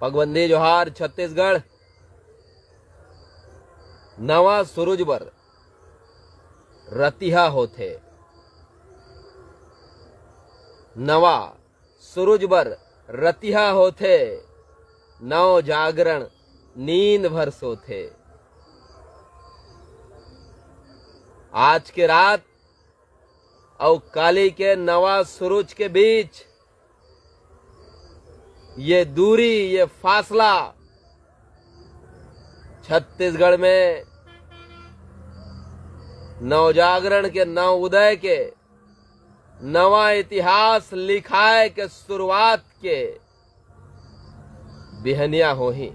पगबंदी जोहार छत्तीसगढ़। नवा सूरज बर रतिहा होथे। नवा सूरज बर रतिहा होथे। नव जागरण नींद भर सोथे। आज के रात और काली के नवा सूरज के बीच ये दूरी, ये फासला छत्तीसगढ़ में नवजागरण के नव उदय के नवा इतिहास लिखाए के शुरुआत के बिहनिया होही।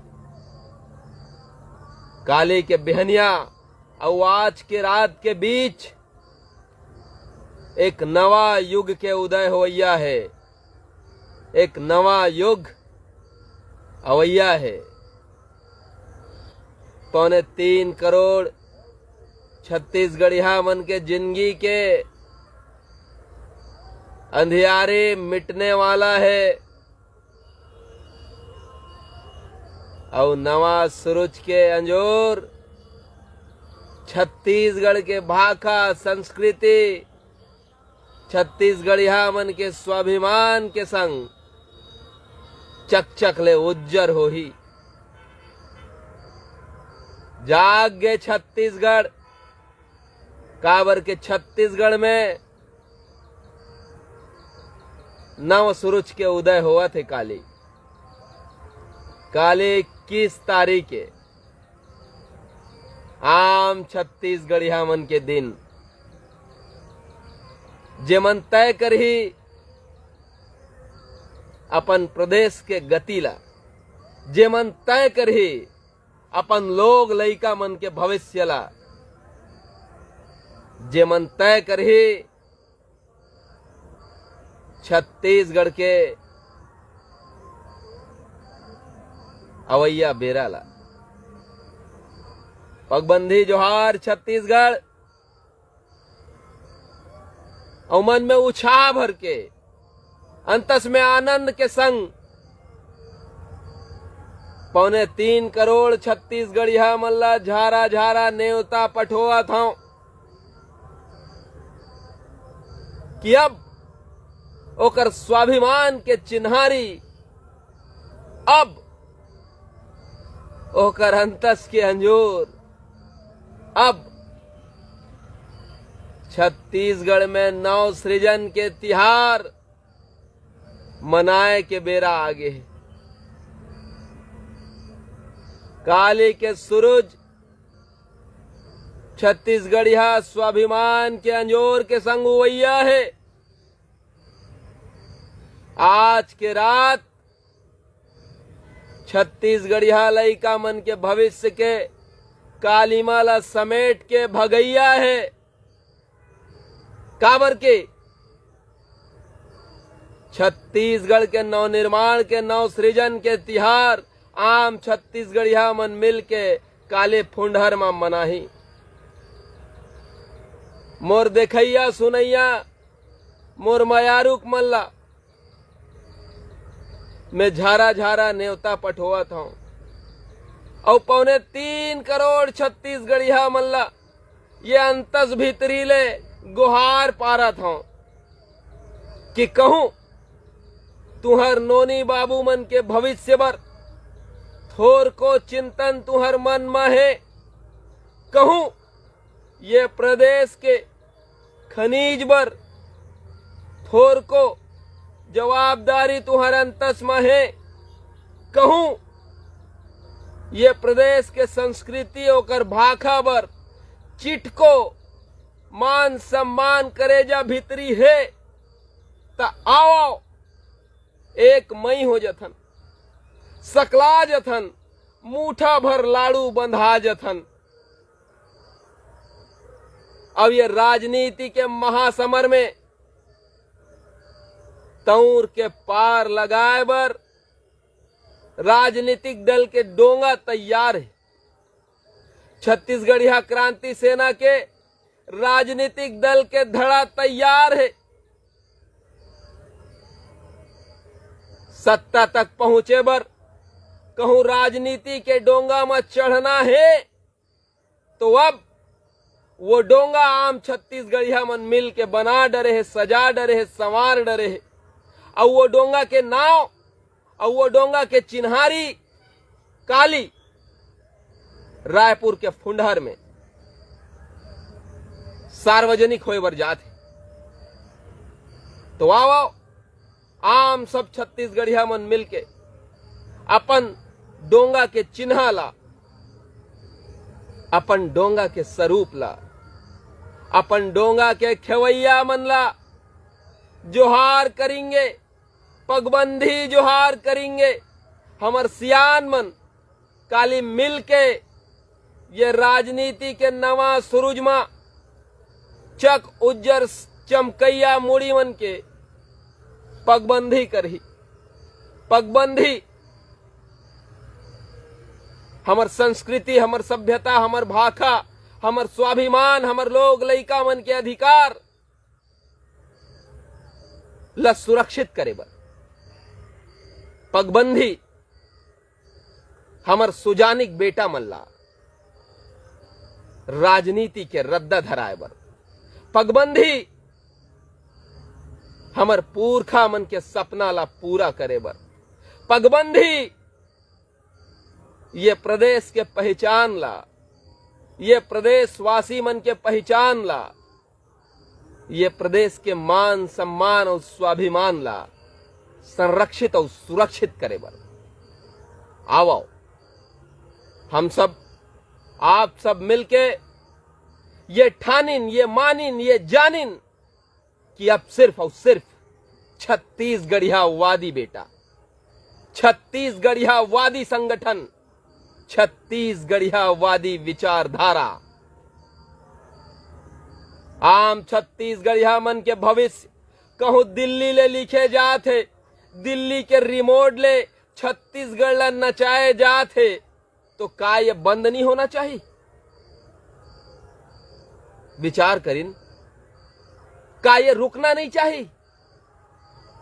काली के बिहनिया और आज के रात के बीच एक नवा युग के उदय होइया है। एक नवा युग अवैया है। 3.25 करोड़ छत्तीसगढ़िया मन के जिंदगी के अंधियारे मिटने वाला है और नवा सूरज के अंजोर छत्तीसगढ़ के भाखा संस्कृति, छत्तीसगढ़िया मन के स्वाभिमान के संग चक ले उज्जर होही। जाग गे छत्तीसगढ़। काबर के छत्तीसगढ़ में नव सूरज के उदय हुआ थे। काली 21 तारीख के आम छत्तीसगढ़िया मन के दिन जेमन तय करही अपन प्रदेश के गतिला, जेमन तय करही अपन लोग लइका मन के भविष्य ला, जेमन तय करही छत्तीसगढ़ के अवैया बेरा ला। पगबंदी जोहार छत्तीसगढ़। और मन में उत्साह भर के अंतस में आनंद के संग 3.25 करोड़ छत्तीसगढ़िया मल्ला झारा झारा नेवता पठोआ था कि अब ओकर स्वाभिमान के चिन्हारी, अब ओकर अंतस के अंजोर, अब छत्तीसगढ़ में नव सृजन के तिहार मनाए के बेरा आगे है। काली के सूरज छत्तीसगढ़िया स्वाभिमान के अंजोर के संग उवैया है। आज के रात छत्तीसगढ़िया लइका मन के भविष्य के कालीमाला समेट के भगैया है। काबर के छत्तीसगढ़ के नवनिर्माण के नव सृजन के तिहार आम छत्तीसगढ़िया मन मिल के काले फुंडहर में मनाही। मोर देखैया सुनैया मोर मयारुक मल्ला मैं झारा झारा नेवता पठोवत हूं और 3.25 करोड़ छत्तीसगढ़िया मल्ला ये अंतस भीतरी ले गुहार पारत हूं कि कहूं तुहर नोनी बाबू मन के भविष्य बर थोर को चिंतन तुहर मन में है। कहूं ये प्रदेश के खनिज बर थोर को जवाबदारी तुहर अंतस में है। कहूं ये प्रदेश के संस्कृति ओकर भाखा बर चिटको मान सम्मान करेजा भीतरी है। ता आओ एक मई हो जथन, सकला जथन, मूठा भर लाड़ू बंधा जथन। अब ये राजनीति के महासमर में तौर के पार लगाए बर राजनीतिक दल के डोंगा तैयार है। छत्तीसगढ़िया क्रांति सेना के राजनीतिक दल के धड़ा तैयार है। सत्ता तक पहुंचे बर कहूं राजनीति के डोंगा में चढ़ना है तो अब वो डोंगा आम छत्तीसगढ़िया मन मिल के बना डरे है, सजा डरे है, संवार डरे है। और वो डोंगा के नाव और वो डोंगा के चिन्हारी काली रायपुर के फुंडहर में सार्वजनिक होए बर जाते। तो आओ आम सब छत्तीसगढ़िया मन मिलके अपन डोंगा के चिन्ह ला, अपन डोंगा के स्वरूप ला, अपन डोंगा के खेवैया मन ला जोहार करेंगे, पगबंधी जोहार करेंगे। हमर सियान मन काली मिल के ये राजनीति के नवा सूरज में चक उज्जर चमकैया मुड़ी मन के पगबंधी करही। पगबंधी हमर संस्कृति, हमर सभ्यता, हमर भाषा, हमर स्वाभिमान, हमर लोग लइका मन के अधिकार ला सुरक्षित करे बर पगबंधी हमर सुजानिक बेटा मन ला राजनीति के रद्दा धराए बर पगबंधी हमर पुरखा मन के सपना ला पूरा करे बर पगबंधी ये प्रदेश के पहचान ला, ये प्रदेशवासी मन के पहचान ला, ये प्रदेश के मान सम्मान और स्वाभिमान ला संरक्षित और सुरक्षित करे बर आओ हम सब आप सब मिलके ये ठानिन, ये मानिन, ये जानिन कि अब सिर्फ और सिर्फ छत्तीसगढ़िया वादी बेटा, छत्तीसगढ़िया वादी संगठन, छत्तीसगढ़िया वादी विचारधारा आम छत्तीसगढ़िया मन के भविष्य कहूं दिल्ली ले लिखे जाते, दिल्ली के रिमोट ले छत्तीसगढ़ ला नचाए जाते, तो का ये बंद नहीं होना चाहिए? विचार करिन, का ये रुकना नहीं चाहिए?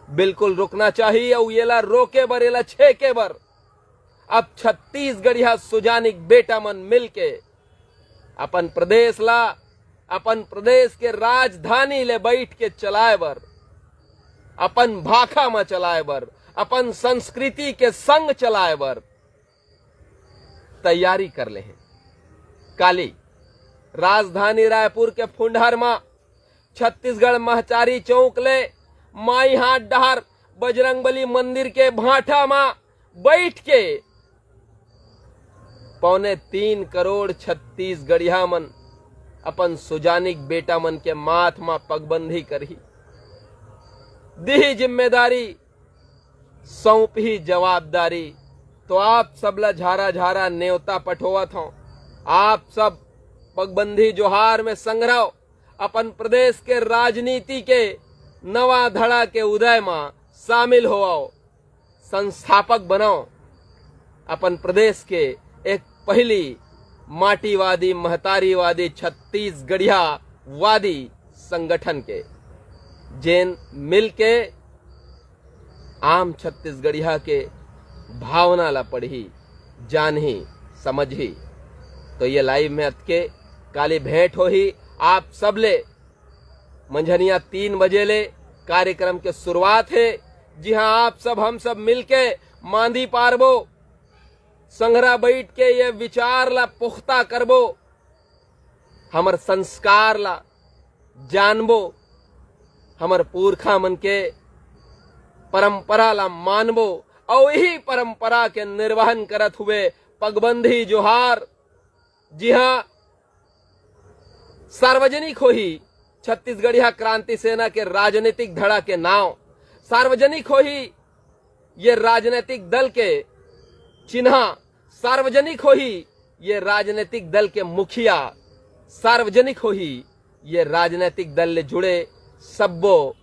बिल्कुल रुकना चाहिए और ये ला रोके बर, ये ला छेके बर अब छत्तीसगढ़िया सुजानिक बेटा मन मिलके अपन प्रदेश ला, अपन प्रदेश के राजधानी ले बैठ के चलाए बर, अपन भाखा में चलाए बर, अपन संस्कृति के संग चलाए बर तैयारी कर ले हैं। काली राजधानी रायपुर के फुंडहर में छत्तीसगढ़ महचारी चौक ले माई हाथ डहर बजरंगबली मंदिर के भाठा में बैठ के 3.25 करोड़ छत्तीसगढ़िया मन अपन सुजानिक बेटा मन के माथ में पगबंधी करही, दी जिम्मेदारी, सौंप ही जवाबदारी। तो आप सबला झारा झारा न्योता पठोवत हो, आप सब पगबंधी जोहार में संग्रह अपन प्रदेश के राजनीति के नवा धड़ा के उदय में शामिल हो, संस्थापक बनाओ अपन प्रदेश के एक पहली माटीवादी महतारीवादी छत्तीसगढ़िया वादी संगठन के जेन मिल के आम छत्तीसगढ़िया के भावना ला पढ़ी, जानही, समझी। तो ये लाइव में अतके काली भेंट हो ही आप सब ले मंझनिया 3 बजे ले कार्यक्रम के शुरुआत है। जी हाँ, आप सब हम सब मिलके मांदी पारबो, संग्रह बैठ के ये विचार ला पुख्ता करबो, हमर संस्कार ला जानबो, हमर पुरखा मन के परंपरा ला मानबो और यही परंपरा के निर्वहन करत हुए पगबंधी जोहार। जी हाँ, सार्वजनिक हो ही छत्तीसगढ़िया क्रांति सेना के राजनीतिक धड़ा के नाव, सार्वजनिक हो ही ये राजनीतिक दल के चिन्ह, सार्वजनिक हो ही ये राजनीतिक दल के मुखिया, सार्वजनिक हो ही ये राजनीतिक दल ले जुड़े सब्बो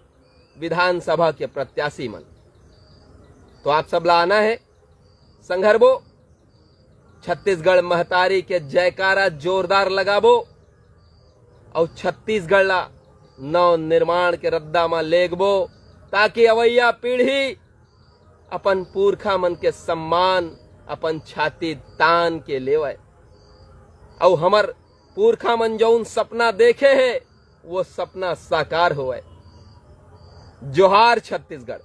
विधानसभा के प्रत्याशी मन। तो आप सब ला आना है, संघरबो, छत्तीसगढ़ महतारी के जयकारा जोरदार लगाबो और छत्तीसगढ़ ला नव निर्माण के रद्दा में लेगबो, ताकि अवैया पीढ़ी अपन पुरखा मन के सम्मान, अपन छाती तान के लेवय और हमर पुरखा मन जौन सपना देखे है वो सपना साकार होवे। जोहार छत्तीसगढ़।